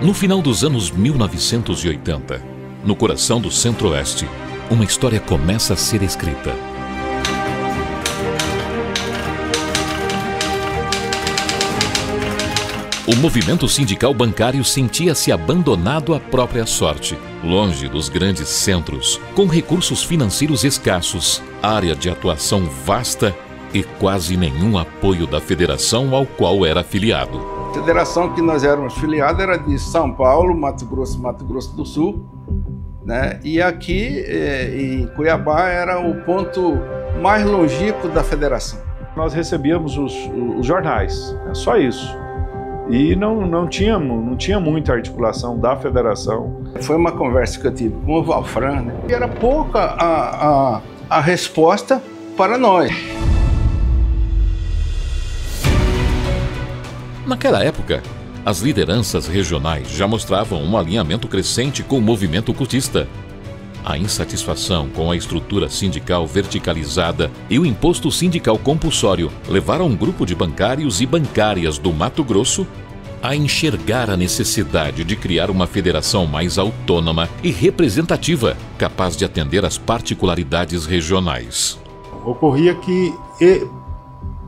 No final dos anos 1980, no coração do Centro-Oeste, uma história começa a ser escrita. O movimento sindical bancário sentia-se abandonado à própria sorte, longe dos grandes centros, com recursos financeiros escassos, área de atuação vasta e quase nenhum apoio da federação ao qual era afiliado. A federação que nós éramos filiados era de São Paulo, Mato Grosso do Sul, né? E aqui em Cuiabá era o ponto mais longínquo da federação. Nós recebíamos os jornais, só isso. E não tinha muita articulação da federação. Foi uma conversa que eu tive com o Valfran, né? E era pouca a resposta para nós. Naquela época, as lideranças regionais já mostravam um alinhamento crescente com o movimento cultista. A insatisfação com a estrutura sindical verticalizada e o imposto sindical compulsório levaram um grupo de bancários e bancárias do Mato Grosso a enxergar a necessidade de criar uma federação mais autônoma e representativa, capaz de atender às particularidades regionais. Ocorria que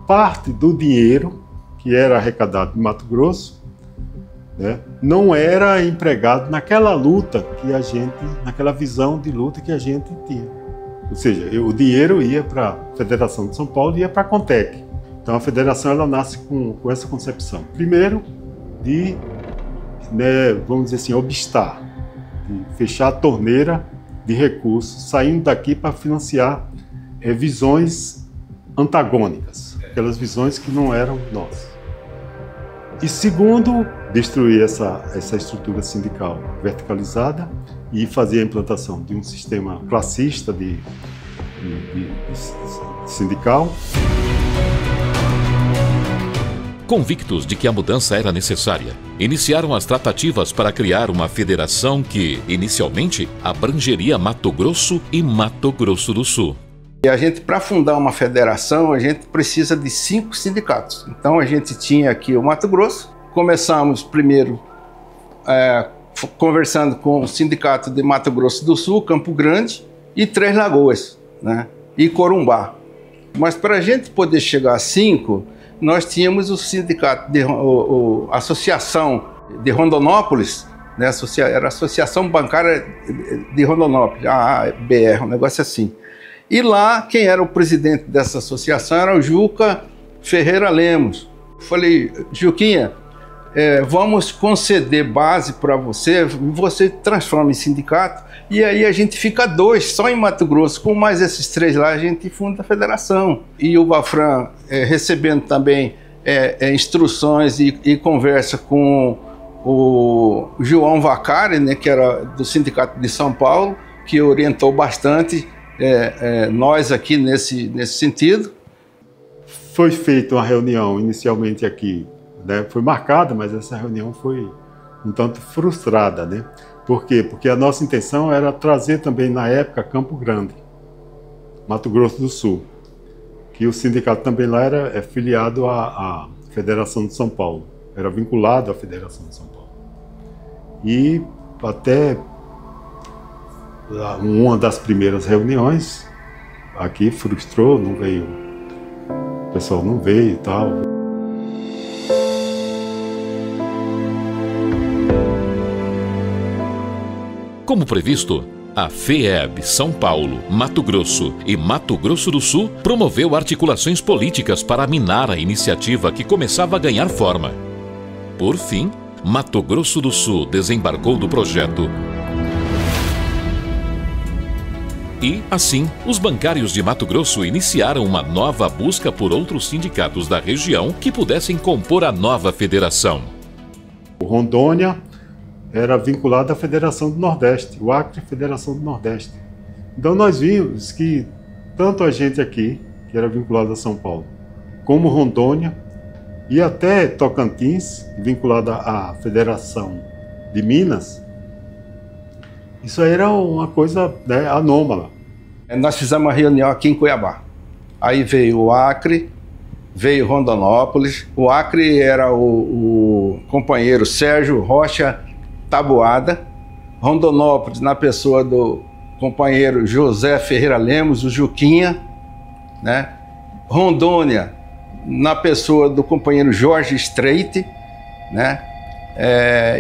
parte do dinheiro que era arrecadado no Mato Grosso, né, não era empregado naquela luta que a gente, naquela visão de luta que a gente tinha. Ou seja, o dinheiro ia para a Federação de São Paulo e ia para a Contec. Então a federação ela nasce com essa concepção. Primeiro, de, né, vamos dizer assim, obstar, de fechar a torneira de recursos, saindo daqui para financiar visões antagônicas, aquelas visões que não eram nossas. E segundo, destruir essa estrutura sindical verticalizada e fazer a implantação de um sistema classista de sindical. Convictos de que a mudança era necessária, iniciaram as tratativas para criar uma federação que, inicialmente, abrangeria Mato Grosso e Mato Grosso do Sul. E a gente, para fundar uma federação, a gente precisa de 5 sindicatos. Então a gente tinha aqui o Mato Grosso. Começamos primeiro conversando com o sindicato de Mato Grosso do Sul, Campo Grande e Três Lagoas, né? E Corumbá. Mas para a gente poder chegar a 5, nós tínhamos o sindicato, a Associação de Rondonópolis, né? Era a Associação Bancária de Rondonópolis, a ABR, um negócio assim. E lá, quem era o presidente dessa associação era o Juca Ferreira Lemos. Falei, Juquinha, vamos conceder base para você, você transforma em sindicato, e aí a gente fica 2, só em Mato Grosso, com mais esses 3 lá, a gente funda a federação. E o Valfran, recebendo também instruções e conversa com o João Vacari, né, que era do Sindicato de São Paulo, que orientou bastante nós aqui nesse sentido. Foi feita uma reunião inicialmente aqui, né? Foi marcada, mas essa reunião foi um tanto frustrada, né? Por quê? Porque a nossa intenção era trazer também, na época, Campo Grande, Mato Grosso do Sul, que o sindicato também lá era filiado à Federação de São Paulo, era vinculado à Federação de São Paulo. E até uma das primeiras reuniões aqui frustrou, não veio, o pessoal não veio e tal. Como previsto, a FEEB São Paulo, Mato Grosso e Mato Grosso do Sul promoveu articulações políticas para minar a iniciativa que começava a ganhar forma. Por fim, Mato Grosso do Sul desembarcou do projeto. E, assim, os bancários de Mato Grosso iniciaram uma nova busca por outros sindicatos da região que pudessem compor a nova federação. O Rondônia era vinculado à Federação do Nordeste, o Acre, Federação do Nordeste. Então nós vimos que tanto a gente aqui, que era vinculado a São Paulo, como Rondônia e até Tocantins, vinculado à Federação de Minas, isso aí era uma coisa, né, anômala. Nós fizemos uma reunião aqui em Cuiabá. Aí veio o Acre, veio Rondonópolis. O Acre era o companheiro Sérgio Rocha Taboada, Rondonópolis, na pessoa do companheiro José Ferreira Lemos, o Juquinha, né? Rondônia, na pessoa do companheiro Jorge Streit, né?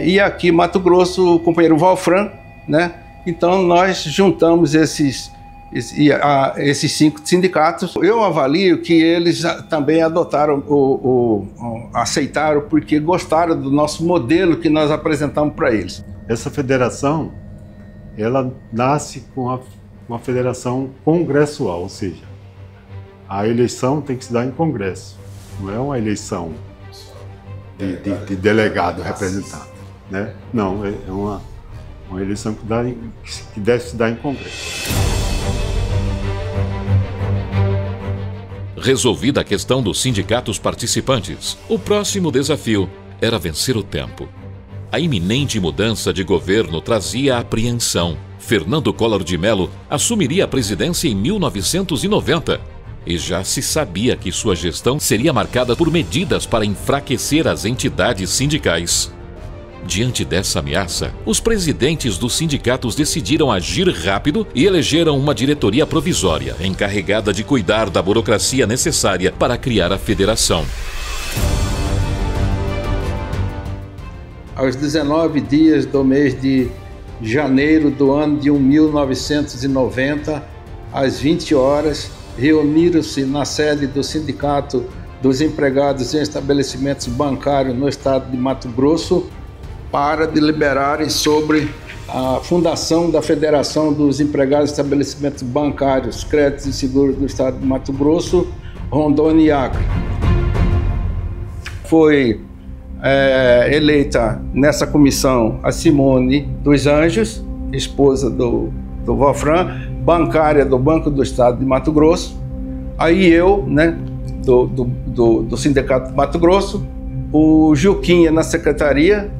E aqui Mato Grosso, o companheiro Valfran, né? Então nós juntamos esses 5 sindicatos. Eu avalio que eles também adotaram, aceitaram, porque gostaram do nosso modelo que nós apresentamos para eles. Essa federação, ela nasce com uma federação congressual, ou seja, a eleição tem que se dar em congresso, não é uma eleição de delegado representante, né? Não, é uma eleição que deve se dar em congresso. Resolvida a questão dos sindicatos participantes, o próximo desafio era vencer o tempo. A iminente mudança de governo trazia apreensão. Fernando Collor de Mello assumiria a presidência em 1990 e já se sabia que sua gestão seria marcada por medidas para enfraquecer as entidades sindicais. Diante dessa ameaça, os presidentes dos sindicatos decidiram agir rápido e elegeram uma diretoria provisória, encarregada de cuidar da burocracia necessária para criar a federação. Aos 19 dias do mês de janeiro do ano de 1990, às 20 horas, reuniram-se na sede do Sindicato dos Empregados em Estabelecimentos Bancários no estado de Mato Grosso para deliberarem sobre a fundação da Federação dos Empregados em Estabelecimentos Bancários, Créditos e Seguros do estado de Mato Grosso, Rondônia e Acre. Foi eleita nessa comissão a Simone dos Anjos, esposa do Valfran, bancária do Banco do Estado de Mato Grosso. Aí eu, né, do Sindicato de Mato Grosso, o Juquinha na secretaria,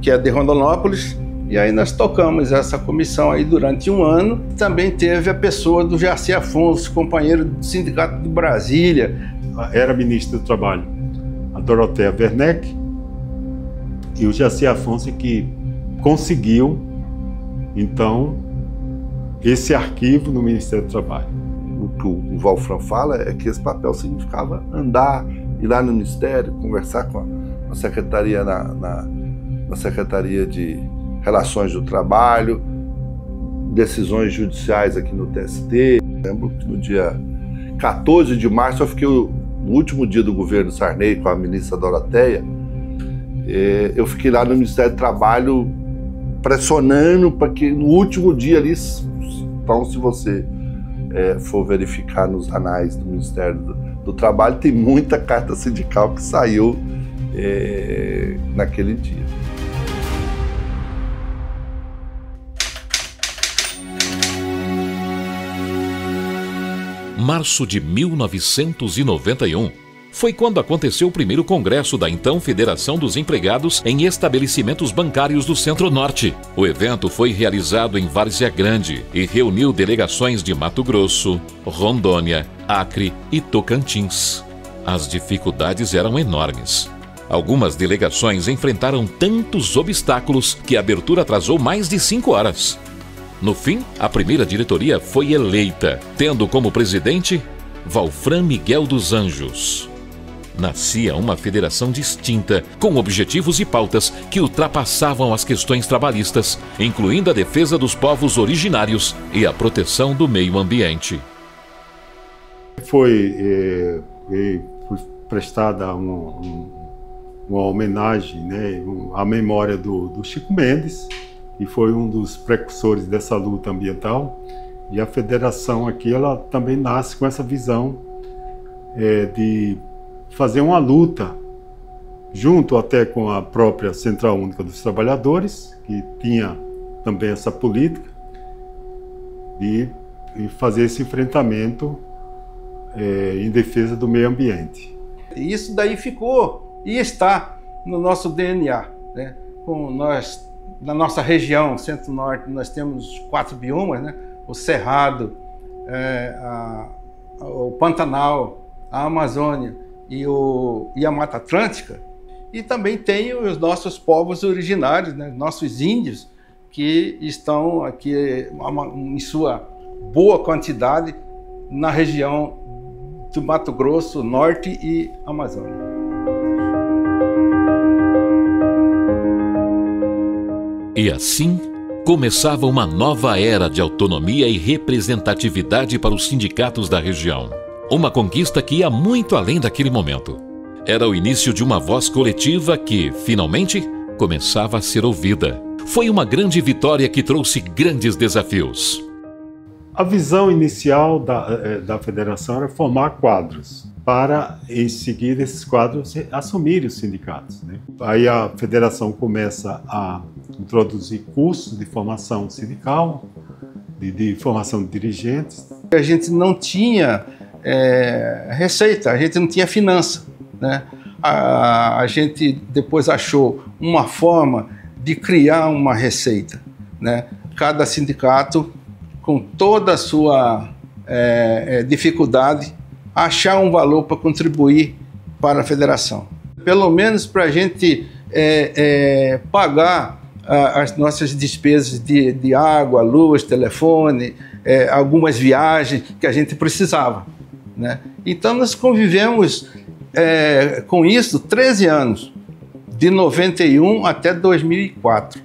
que é de Rondonópolis, e aí nós tocamos essa comissão aí durante um ano. Também teve a pessoa do Jaci Afonso, companheiro do Sindicato de Brasília. Era ministra do Trabalho a Doroteia Werneck, e o Jaci Afonso que conseguiu, então, esse arquivo no Ministério do Trabalho. O que o Valfran fala é que esse papel significava andar, ir lá no Ministério, conversar com a Secretaria, na Secretaria de Relações do Trabalho, decisões judiciais aqui no TST. Lembro que no dia 14 de março eu fiquei no último dia do governo Sarney com a ministra Doroteia. Eu fiquei lá no Ministério do Trabalho pressionando para que no último dia ali, então se você for verificar nos anais do Ministério do Trabalho, tem muita carta sindical que saiu naquele dia. Março de 1991 foi quando aconteceu o primeiro congresso da então Federação dos Empregados em Estabelecimentos Bancários do Centro-Norte. O evento foi realizado em Várzea Grande e reuniu delegações de Mato Grosso, Rondônia, Acre e Tocantins. As dificuldades eram enormes. Algumas delegações enfrentaram tantos obstáculos que a abertura atrasou mais de 5 horas. No fim, a primeira diretoria foi eleita, tendo como presidente Valfran Miguel dos Anjos. Nascia uma federação distinta, com objetivos e pautas que ultrapassavam as questões trabalhistas, incluindo a defesa dos povos originários e a proteção do meio ambiente. Foi prestada uma homenagem, né, à memória do Chico Mendes, que foi um dos precursores dessa luta ambiental. E a federação aqui, ela também nasce com essa visão de fazer uma luta, junto até com a própria Central Única dos Trabalhadores, que tinha também essa política, e fazer esse enfrentamento em defesa do meio ambiente. Isso daí ficou e está no nosso DNA, né? Na nossa região, Centro-Norte, nós temos 4 biomas, né? O Cerrado, o Pantanal, a Amazônia e a Mata Atlântica. E também tem os nossos povos originários, né? Nossos índios, que estão aqui em sua boa quantidade na região do Mato Grosso, Norte e Amazônia. E assim começava uma nova era de autonomia e representatividade para os sindicatos da região. Uma conquista que ia muito além daquele momento. Era o início de uma voz coletiva que, finalmente, começava a ser ouvida. Foi uma grande vitória que trouxe grandes desafios. A visão inicial da federação era formar quadros, para, em seguida, esses quadros assumirem os sindicatos, né? Aí a federação começa a introduzir cursos de formação sindical, de formação de dirigentes. A gente não tinha receita, a gente não tinha finança, né? A gente depois achou uma forma de criar uma receita, né? Cada sindicato, com toda a sua dificuldade, achar um valor para contribuir para a federação. Pelo menos para a gente pagar as nossas despesas de água, luz, telefone, algumas viagens que a gente precisava, né? Então nós convivemos com isso 13 anos, de 91 até 2004.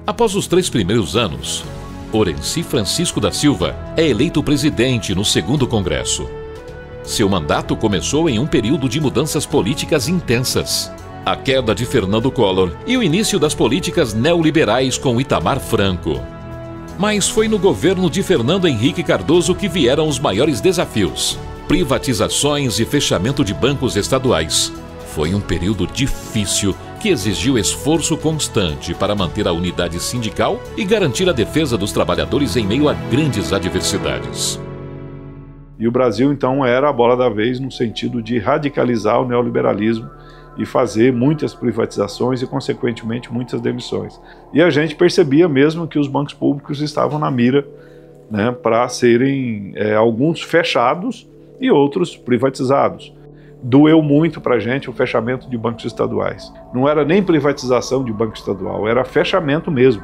Após os 3 primeiros anos, Orenci Francisco da Silva é eleito presidente no 2º Congresso. Seu mandato começou em um período de mudanças políticas intensas. A queda de Fernando Collor e o início das políticas neoliberais com Itamar Franco. Mas foi no governo de Fernando Henrique Cardoso que vieram os maiores desafios: privatizações e fechamento de bancos estaduais. Foi um período difícil que exigiu esforço constante para manter a unidade sindical e garantir a defesa dos trabalhadores em meio a grandes adversidades. E o Brasil, então, era a bola da vez no sentido de radicalizar o neoliberalismo e fazer muitas privatizações e, consequentemente, muitas demissões. E a gente percebia mesmo que os bancos públicos estavam na mira, né, para serem alguns fechados e outros privatizados. Doeu muito para a gente o fechamento de bancos estaduais. Não era nem privatização de banco estadual, era fechamento mesmo.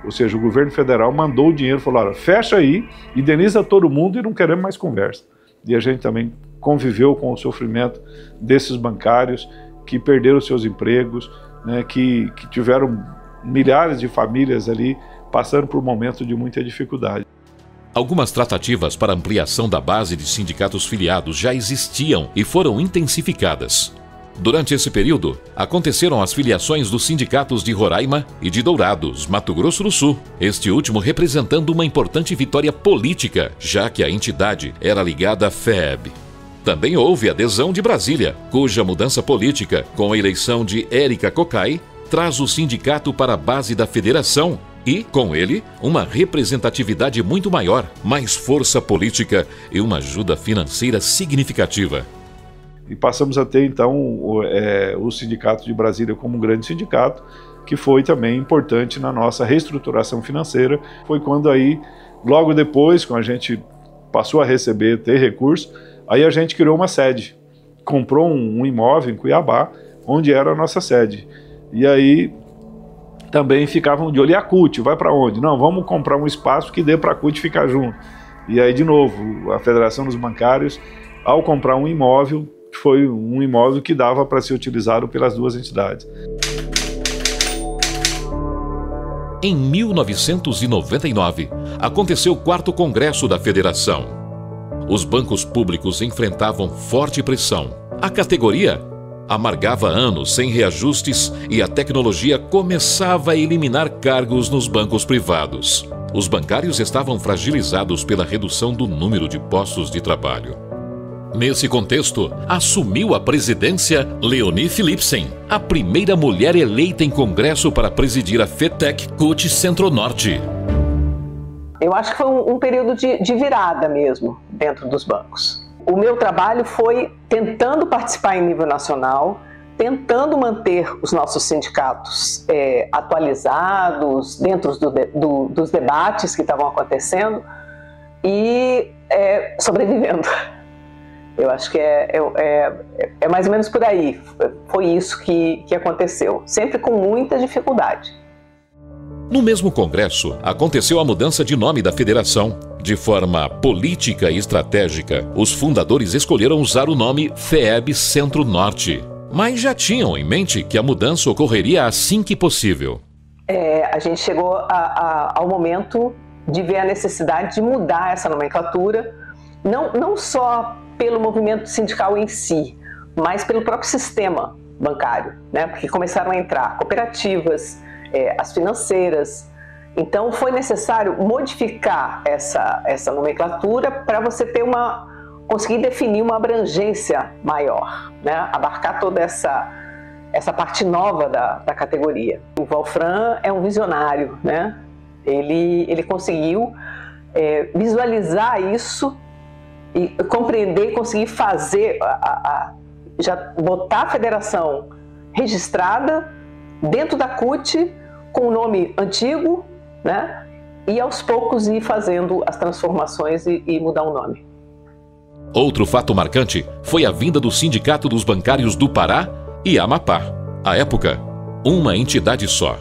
Ou seja, o governo federal mandou o dinheiro, falou: olha, fecha aí, indeniza todo mundo e não queremos mais conversa. E a gente também conviveu com o sofrimento desses bancários que perderam seus empregos, né, que tiveram milhares de famílias ali passando por um momento de muita dificuldade. Algumas tratativas para ampliação da base de sindicatos filiados já existiam e foram intensificadas. Durante esse período, aconteceram as filiações dos sindicatos de Roraima e de Dourados, Mato Grosso do Sul, este último representando uma importante vitória política, já que a entidade era ligada à FEB. Também houve adesão de Brasília, cuja mudança política, com a eleição de Érica Cocai, traz o sindicato para a base da federação e, com ele, uma representatividade muito maior, mais força política e uma ajuda financeira significativa. E passamos a ter, então, o Sindicato de Brasília como um grande sindicato, que foi também importante na nossa reestruturação financeira. Foi quando aí, logo depois, quando a gente passou a receber, ter recursos, aí a gente criou uma sede. Comprou um imóvel em Cuiabá, onde era a nossa sede. E aí também ficavam de olho. E a CUT, vai para onde? Não, vamos comprar um espaço que dê para a CUT ficar junto. E aí, de novo, a Federação dos Bancários, ao comprar um imóvel, foi um imóvel que dava para ser utilizado pelas duas entidades. Em 1999, aconteceu o 4º Congresso da Federação. Os bancos públicos enfrentavam forte pressão. A categoria amargava anos sem reajustes e a tecnologia começava a eliminar cargos nos bancos privados. Os bancários estavam fragilizados pela redução do número de postos de trabalho. Nesse contexto, assumiu a presidência Leonie Philipsen, a primeira mulher eleita em Congresso para presidir a FETEC CUT Centro-Norte. Eu acho que foi um período de virada mesmo dentro dos bancos. O meu trabalho foi tentando participar em nível nacional, tentando manter os nossos sindicatos atualizados dentro dos debates que estavam acontecendo e sobrevivendo. Eu acho que é mais ou menos por aí. Foi isso que aconteceu, sempre com muita dificuldade. No mesmo congresso, aconteceu a mudança de nome da federação. De forma política e estratégica, os fundadores escolheram usar o nome FEEB Centro-Norte. Mas já tinham em mente que a mudança ocorreria assim que possível. A gente chegou ao momento de ver a necessidade de mudar essa nomenclatura, não só pelo movimento sindical em si, mas pelo próprio sistema bancário, né? Porque começaram a entrar cooperativas, as financeiras. Então foi necessário modificar essa nomenclatura para você ter conseguir definir uma abrangência maior, né? Abarcar toda essa parte nova da categoria. O Walfran é um visionário, né? Ele conseguiu visualizar isso e compreender e conseguir fazer, já botar a federação registrada dentro da CUT com o nome antigo, né? E aos poucos ir fazendo as transformações e mudar o nome. Outro fato marcante foi a vinda do Sindicato dos Bancários do Pará e Amapá. À época, uma entidade só.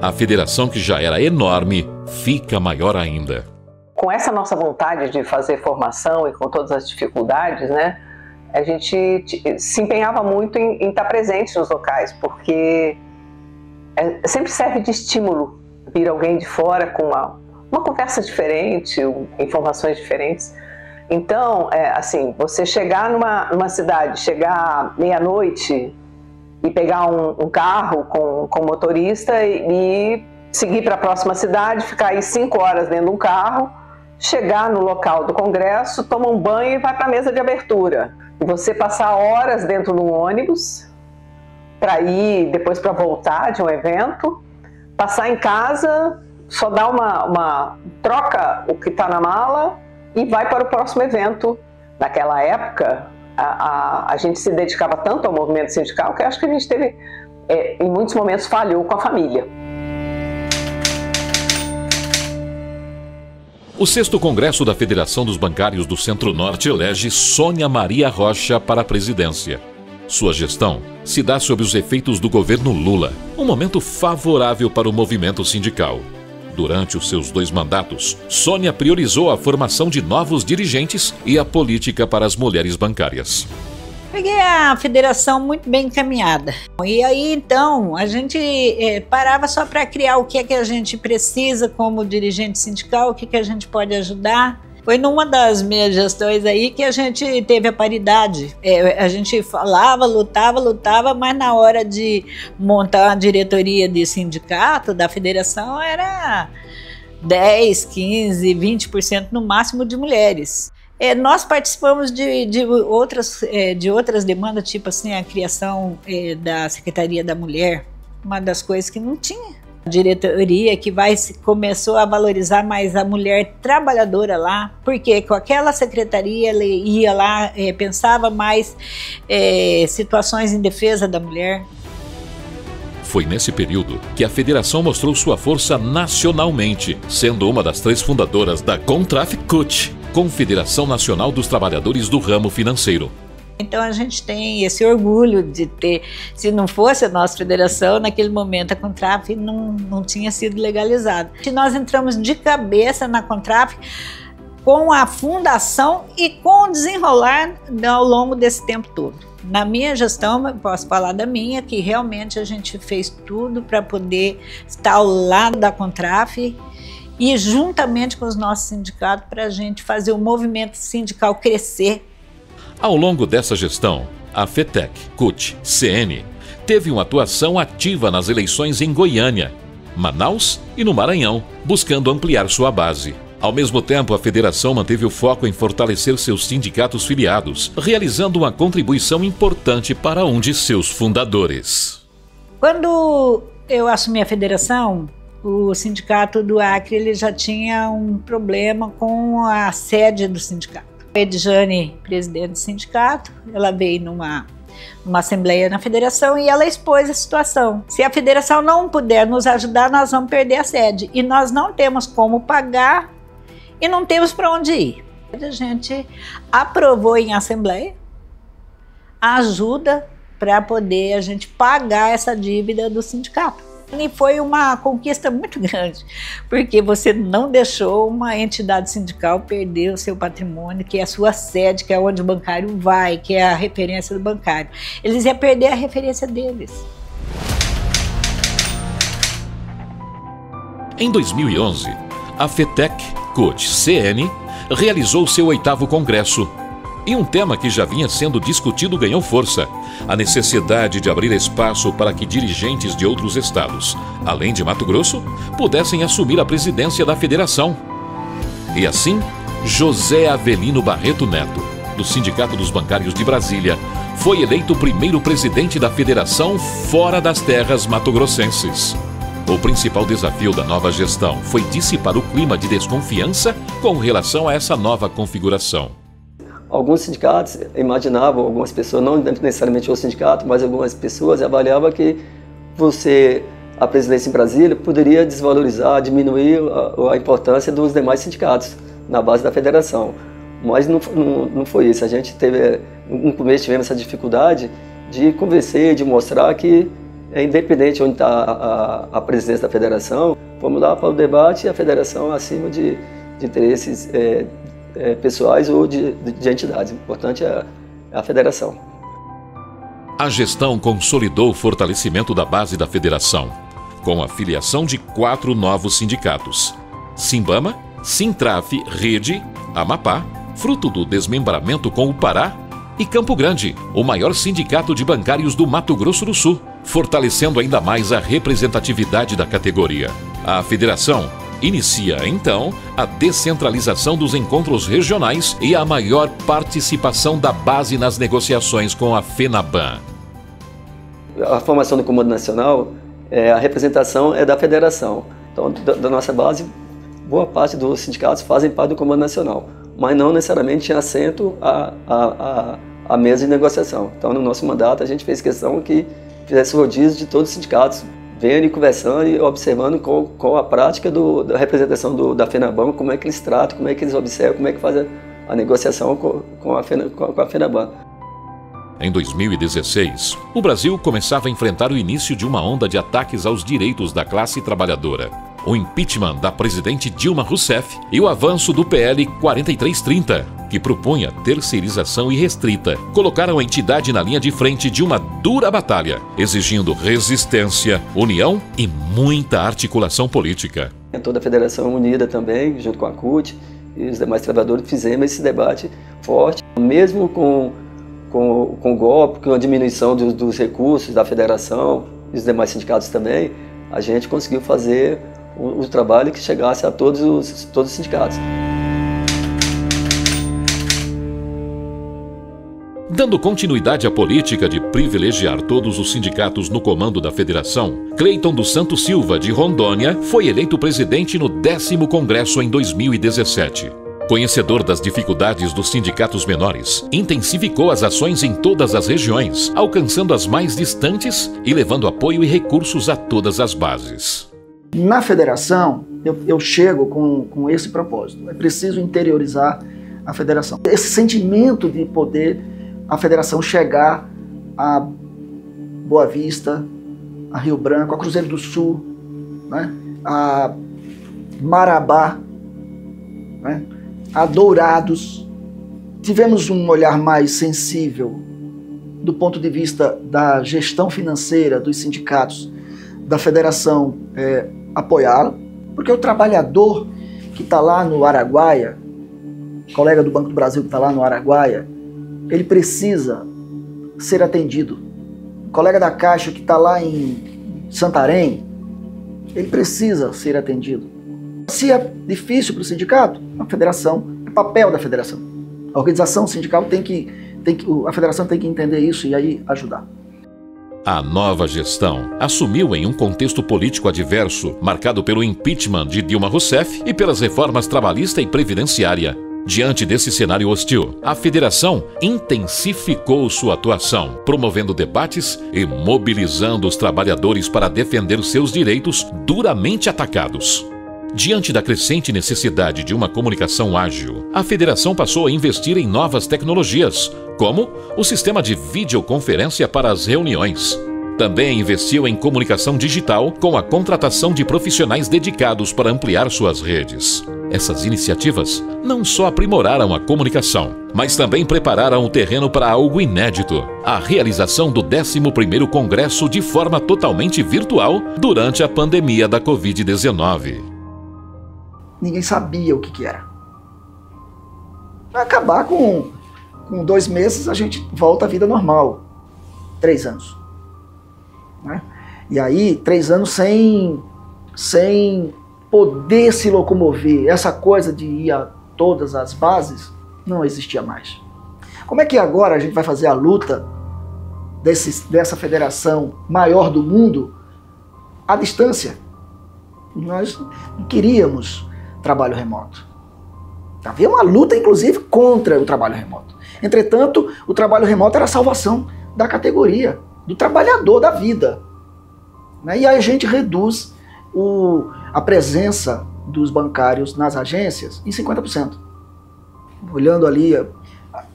A federação, que já era enorme, fica maior ainda. Com essa nossa vontade de fazer formação e com todas as dificuldades, né, a gente se empenhava muito em estar presente nos locais, porque sempre serve de estímulo vir alguém de fora com uma conversa diferente, informações diferentes. Então, assim, você chegar numa cidade, chegar meia-noite e pegar um carro com motorista e seguir para a próxima cidade, ficar aí 5 horas dentro de um carro, chegar no local do congresso, toma um banho e vai para a mesa de abertura. E você passar horas dentro de um ônibus para ir, depois para voltar de um evento, passar em casa, só dá troca o que está na mala e vai para o próximo evento. Naquela época, a gente se dedicava tanto ao movimento sindical que acho que a gente teve, em muitos momentos, falhou com a família. O 6º Congresso da Federação dos Bancários do Centro-Norte elege Sônia Maria Rocha para a presidência. Sua gestão se dá sob os efeitos do governo Lula, um momento favorável para o movimento sindical. Durante os seus 2 mandatos, Sônia priorizou a formação de novos dirigentes e a política para as mulheres bancárias. Peguei a federação muito bem encaminhada. E aí, então, a gente parava só para criar o que é que a gente precisa como dirigente sindical, o que a gente pode ajudar. Foi numa das minhas gestões aí que a gente teve a paridade. A gente falava, lutava, mas na hora de montar a diretoria de sindicato, da federação, era 10, 15, 20% no máximo de mulheres. Nós participamos de outras demandas, tipo assim, a criação da Secretaria da Mulher, uma das coisas que não tinha. Diretoria que começou a valorizar mais a mulher trabalhadora lá, porque com aquela secretaria ele ia lá, pensava mais situações em defesa da mulher. Foi nesse período que a federação mostrou sua força nacionalmente, sendo uma das 3 fundadoras da Contraf-CUT, Confederação Nacional dos Trabalhadores do Ramo Financeiro. Então a gente tem esse orgulho de ter, se não fosse a nossa federação, naquele momento a Contraf não tinha sido legalizada. E nós entramos de cabeça na Contraf com a fundação e com o desenrolar ao longo desse tempo todo. Na minha gestão, eu posso falar da minha, que realmente a gente fez tudo para poder estar ao lado da Contraf e juntamente com os nossos sindicatos para a gente fazer o movimento sindical crescer. Ao longo dessa gestão, a FETEC, CUT, CN, teve uma atuação ativa nas eleições em Goiânia, Manaus e no Maranhão, buscando ampliar sua base. Ao mesmo tempo, a federação manteve o foco em fortalecer seus sindicatos filiados, realizando uma contribuição importante para um de seus fundadores. Quando eu assumi a federação, o sindicato do Acre ele já tinha um problema com a sede do sindicato. A Edjane, presidente do sindicato, ela veio numa assembleia na federação e ela expôs a situação. Se a federação não puder nos ajudar, nós vamos perder a sede. E nós não temos como pagar e não temos para onde ir. A gente aprovou em assembleia a ajuda para poder a gente pagar essa dívida do sindicato. E foi uma conquista muito grande, porque você não deixou uma entidade sindical perder o seu patrimônio, que é a sua sede, que é onde o bancário vai, que é a referência do bancário. Eles iam perder a referência deles. Em 2011, a FETEC-COT-CN realizou seu 8º congresso. E um tema que já vinha sendo discutido ganhou força: a necessidade de abrir espaço para que dirigentes de outros estados, além de Mato Grosso, pudessem assumir a presidência da federação. E assim, José Avelino Barreto Neto, do Sindicato dos Bancários de Brasília, foi eleito o primeiro presidente da federação fora das terras mato-grossenses. O principal desafio da nova gestão foi dissipar o clima de desconfiança com relação a essa nova configuração. Alguns sindicatos imaginavam, algumas pessoas, não necessariamente o sindicato, mas algumas pessoas avaliavam que a presidência em Brasília, poderia desvalorizar, diminuir a importância dos demais sindicatos na base da federação. Mas não foi isso. A gente no começo tivemos essa dificuldade de convencer, de mostrar que, independente de onde está a presidência da federação, vamos lá para o debate e a federação acima de interesses pessoais ou de entidades. O importante é a federação. A gestão consolidou o fortalecimento da base da federação, com a filiação de 4 novos sindicatos: Simbama, Sintraf, Rede, Amapá, fruto do desmembramento com o Pará, e Campo Grande, o maior sindicato de bancários do Mato Grosso do Sul, fortalecendo ainda mais a representatividade da categoria. A federação inicia, então, a descentralização dos encontros regionais e a maior participação da base nas negociações com a FENABAN. A formação do Comando Nacional, a representação é da federação. Então, da nossa base, boa parte dos sindicatos fazem parte do Comando Nacional, mas não necessariamente tinha assento à mesa de negociação. Então, no nosso mandato, a gente fez questão que fizesse rodízio de todos os sindicatos, vendo e conversando e observando com a prática da representação da FENABAN, como é que eles tratam, como é que eles observam, como é que fazem a negociação com a FENABAN. Em 2016, o Brasil começava a enfrentar o início de uma onda de ataques aos direitos da classe trabalhadora. O impeachment da presidente Dilma Rousseff e o avanço do PL 4330, que propunha terceirização irrestrita, colocaram a entidade na linha de frente de uma dura batalha, exigindo resistência, união e muita articulação política. Toda a federação unida também, junto com a CUT e os demais trabalhadores, fizemos esse debate forte, mesmo com o golpe, com a diminuição dos recursos da federação e os demais sindicatos também, a gente conseguiu fazer o trabalho que chegasse a todos os sindicatos. Dando continuidade à política de privilegiar todos os sindicatos no comando da federação, Cleiton dos Santos Silva, de Rondônia, foi eleito presidente no 10º Congresso em 2017. Conhecedor das dificuldades dos sindicatos menores, intensificou as ações em todas as regiões, alcançando as mais distantes e levando apoio e recursos a todas as bases. Na federação, eu chego com esse propósito. É preciso interiorizar a federação. Esse sentimento de poder a federação chegar a Boa Vista, a Rio Branco, a Cruzeiro do Sul, né? A Marabá, né? A Dourados. Tivemos um olhar mais sensível do ponto de vista da gestão financeira dos sindicatos, da federação apoiá-lo, porque o trabalhador que está lá no Araguaia, colega do Banco do Brasil que está lá no Araguaia, ele precisa ser atendido. O colega da Caixa que está lá em Santarém, ele precisa ser atendido. Se é difícil para o sindicato, a federação, é papel da federação. A organização sindical a federação tem que entender isso e aí ajudar. A nova gestão assumiu em um contexto político adverso, marcado pelo impeachment de Dilma Rousseff e pelas reformas trabalhista e previdenciária. Diante desse cenário hostil, a federação intensificou sua atuação, promovendo debates e mobilizando os trabalhadores para defender seus direitos duramente atacados. Diante da crescente necessidade de uma comunicação ágil, a federação passou a investir em novas tecnologias, como o sistema de videoconferência para as reuniões. Também investiu em comunicação digital com a contratação de profissionais dedicados para ampliar suas redes. Essas iniciativas não só aprimoraram a comunicação, mas também prepararam o terreno para algo inédito: a realização do 11º Congresso de forma totalmente virtual durante a pandemia da Covid-19. Ninguém sabia o que era. Vai acabar com 2 meses, a gente volta à vida normal. 3 anos. Né? E aí, 3 anos sem poder se locomover, essa coisa de ir a todas as bases, não existia mais. Como é que agora a gente vai fazer a luta dessa federação maior do mundo à distância? Nós não queríamos trabalho remoto. Havia uma luta, inclusive, contra o trabalho remoto. Entretanto, o trabalho remoto era a salvação da categoria, do trabalhador da vida. E aí a gente reduz a presença dos bancários nas agências em 50%. Olhando ali,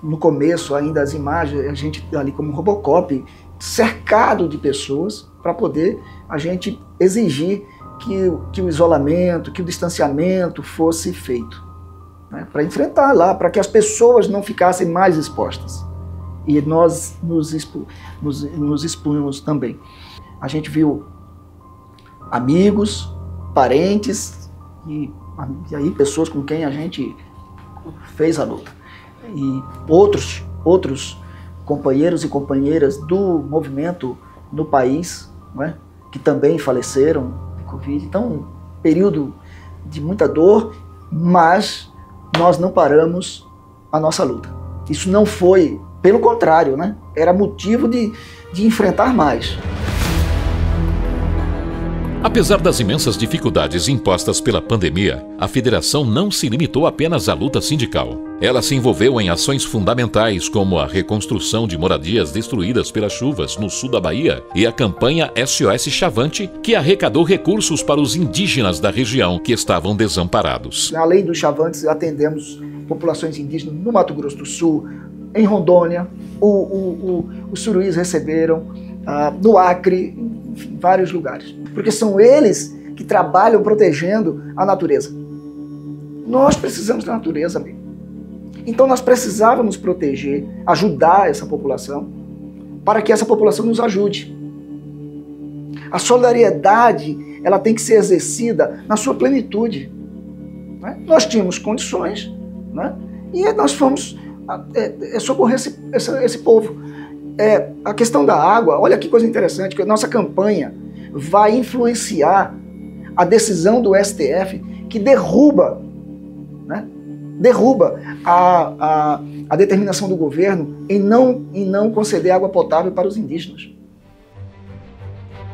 no começo ainda as imagens, a gente ali como Robocop, cercado de pessoas, para poder a gente exigir que o isolamento, que o distanciamento fosse feito. Né? Para enfrentar lá, para que as pessoas não ficassem mais expostas. E nós nos expunhamos também. A gente viu amigos, parentes e aí pessoas com quem a gente fez a luta. E outros companheiros e companheiras do movimento no país, né, que também faleceram de Covid. Então, um período de muita dor, mas nós não paramos a nossa luta. Isso não foi, pelo contrário, né, era motivo de enfrentar mais. Apesar das imensas dificuldades impostas pela pandemia, a federação não se limitou apenas à luta sindical. Ela se envolveu em ações fundamentais como a reconstrução de moradias destruídas pelas chuvas no sul da Bahia e a campanha SOS Chavante, que arrecadou recursos para os indígenas da região que estavam desamparados. Além dos Chavantes, atendemos populações indígenas no Mato Grosso do Sul, em Rondônia, os Suruís receberam, no Acre, em vários lugares. Porque são eles que trabalham protegendo a natureza. Nós precisamos da natureza, amigo. Então nós precisávamos proteger, ajudar essa população, para que essa população nos ajude. A solidariedade, ela tem que ser exercida na sua plenitude. Né? Nós tínhamos condições, né? E nós fomos socorrer esse povo. A questão da água, olha que coisa interessante, que a nossa campanha vai influenciar a decisão do STF que derruba, né, a determinação do governo em não conceder água potável para os indígenas.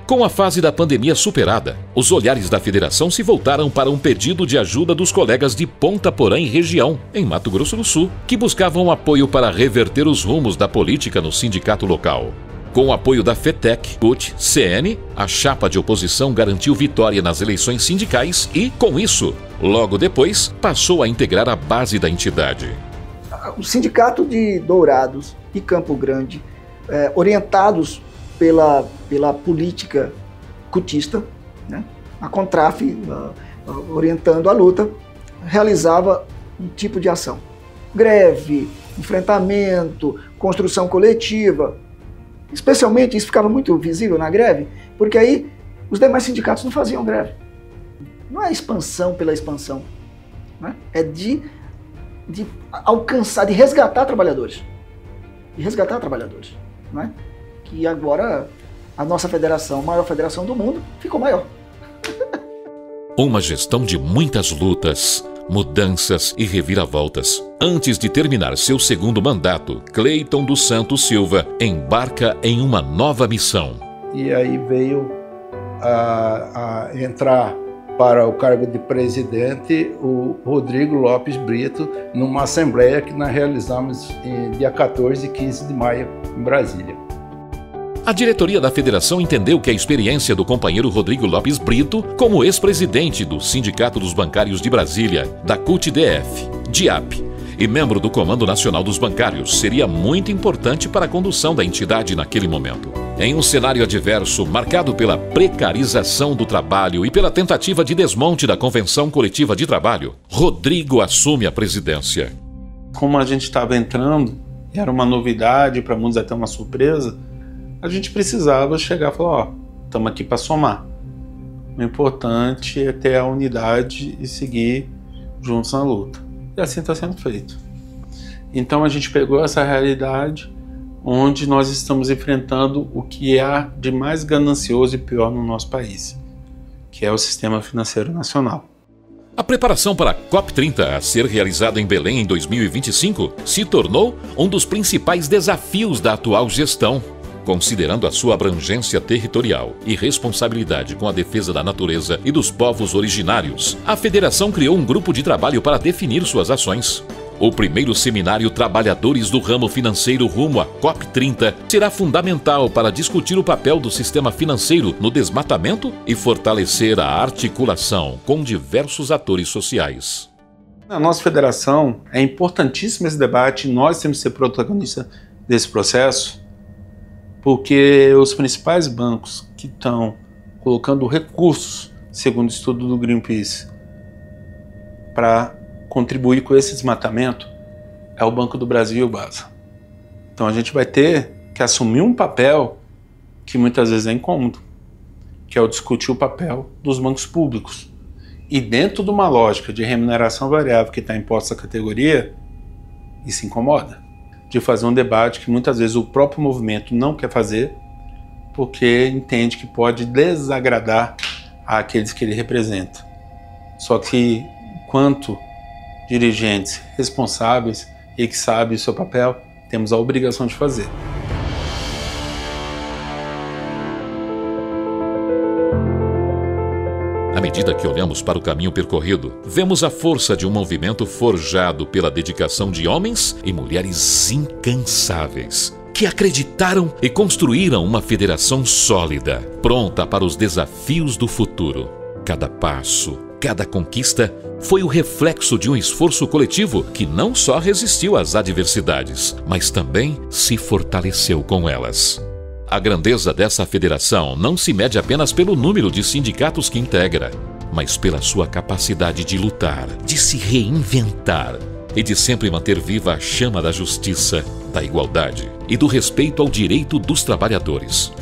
Com a fase da pandemia superada, os olhares da federação se voltaram para um pedido de ajuda dos colegas de Ponta Porã e região, em Mato Grosso do Sul, que buscavam apoio para reverter os rumos da política no sindicato local. Com o apoio da FETEC, CUT, CN, a chapa de oposição garantiu vitória nas eleições sindicais e, com isso, logo depois, passou a integrar a base da entidade. O sindicato de Dourados e Campo Grande, orientados pela política cutista, né? A CONTRAF, orientando a luta, realizava um tipo de ação. Greve, enfrentamento, construção coletiva. Especialmente, isso ficava muito visível na greve, porque aí os demais sindicatos não faziam greve. Não é expansão pela expansão, né? É de alcançar, de resgatar trabalhadores. Né? Que agora a nossa federação, a maior federação do mundo, ficou maior. Uma gestão de muitas lutas, mudanças e reviravoltas. Antes de terminar seu segundo mandato, Cleiton dos Santos Silva embarca em uma nova missão. E aí veio a entrar para o cargo de presidente o Rodrigo Lopes Brito, numa assembleia que nós realizamos em dia 14 e 15 de maio, em Brasília. A diretoria da federação entendeu que a experiência do companheiro Rodrigo Lopes Brito, como ex-presidente do Sindicato dos Bancários de Brasília, da CUT-DF, DIAP, e membro do Comando Nacional dos Bancários, seria muito importante para a condução da entidade naquele momento. Em um cenário adverso, marcado pela precarização do trabalho e pela tentativa de desmonte da Convenção Coletiva de Trabalho, Rodrigo assume a presidência. Como a gente estava entrando, era uma novidade, para muitos até uma surpresa, a gente precisava chegar e falar, ó, estamos aqui para somar. O importante é ter a unidade e seguir juntos na luta. E assim está sendo feito. Então a gente pegou essa realidade onde nós estamos enfrentando o que há de mais ganancioso e pior no nosso país, que é o sistema financeiro nacional. A preparação para a COP30, a ser realizada em Belém em 2025, se tornou um dos principais desafios da atual gestão. Considerando a sua abrangência territorial e responsabilidade com a defesa da natureza e dos povos originários, a federação criou um grupo de trabalho para definir suas ações. O primeiro seminário Trabalhadores do Ramo Financeiro rumo à COP30 será fundamental para discutir o papel do sistema financeiro no desmatamento e fortalecer a articulação com diversos atores sociais. Na nossa federação, é importantíssimo esse debate, nós temos que ser protagonistas desse processo, porque os principais bancos que estão colocando recursos, segundo o estudo do Greenpeace, para contribuir com esse desmatamento, é o Banco do Brasil e o BASA. Então a gente vai ter que assumir um papel que muitas vezes é incômodo, que é o discutir o papel dos bancos públicos. E dentro de uma lógica de remuneração variável que está imposta à categoria, isso incomoda. De fazer um debate que muitas vezes o próprio movimento não quer fazer, porque entende que pode desagradar àqueles que ele representa. Só que, enquanto dirigentes responsáveis e que sabem o seu papel, temos a obrigação de fazer. À medida que olhamos para o caminho percorrido, vemos a força de um movimento forjado pela dedicação de homens e mulheres incansáveis, que acreditaram e construíram uma federação sólida, pronta para os desafios do futuro. Cada passo, cada conquista foi o reflexo de um esforço coletivo que não só resistiu às adversidades, mas também se fortaleceu com elas. A grandeza dessa federação não se mede apenas pelo número de sindicatos que integra, mas pela sua capacidade de lutar, de se reinventar e de sempre manter viva a chama da justiça, da igualdade e do respeito ao direito dos trabalhadores.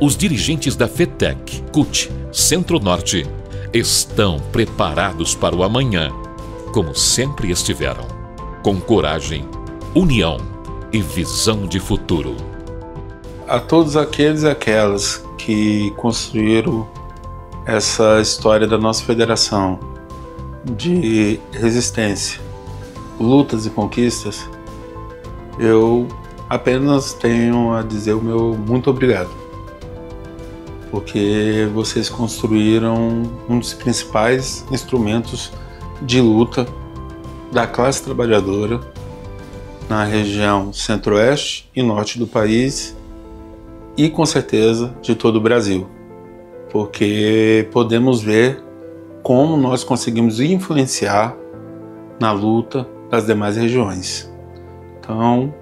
Os dirigentes da FETEC, CUT, Centro-Norte, estão preparados para o amanhã, como sempre estiveram, com coragem, união e visão de futuro. A todos aqueles e aquelas que construíram essa história da nossa federação de resistência, lutas e conquistas, eu apenas tenho a dizer o meu muito obrigado, porque vocês construíram um dos principais instrumentos de luta da classe trabalhadora na região centro-oeste e norte do país e, com certeza, de todo o Brasil, porque podemos ver como nós conseguimos influenciar na luta das demais regiões. Então,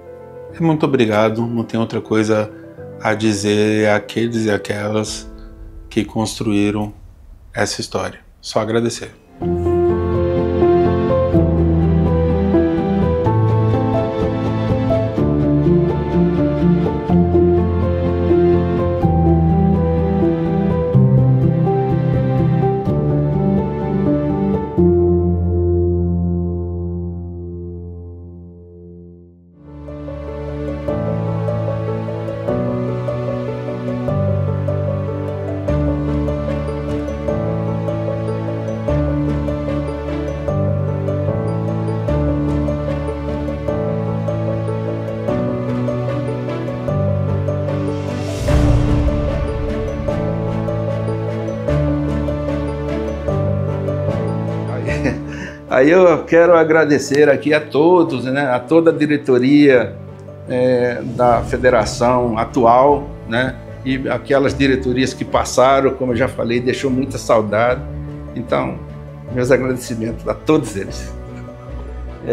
muito obrigado, não tem outra coisa a dizer àqueles e aquelas que construíram essa história. Só agradecer. Aí eu quero agradecer aqui a todos, né, a toda a diretoria da federação atual, né, e aquelas diretorias que passaram, como eu já falei, deixou muita saudade. Então, meus agradecimentos a todos eles.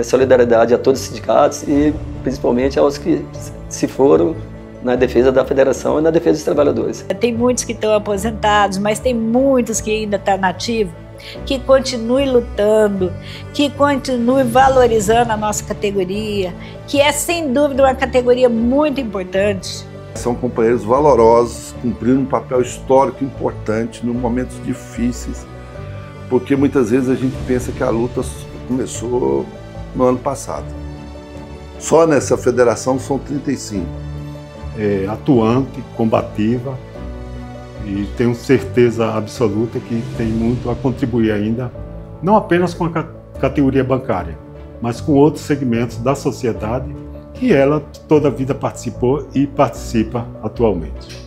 Solidariedade a todos os sindicatos e principalmente aos que se foram na defesa da federação e na defesa dos trabalhadores. Tem muitos que estão aposentados, mas tem muitos que ainda estão nativos, que continue lutando, que continue valorizando a nossa categoria, que é sem dúvida uma categoria muito importante. São companheiros valorosos, cumprindo um papel histórico importante em momentos difíceis, porque muitas vezes a gente pensa que a luta começou no ano passado. Só nessa federação são 35. Atuante, combativa, e tenho certeza absoluta que tem muito a contribuir ainda, não apenas com a categoria bancária, mas com outros segmentos da sociedade que ela toda a vida participou e participa atualmente.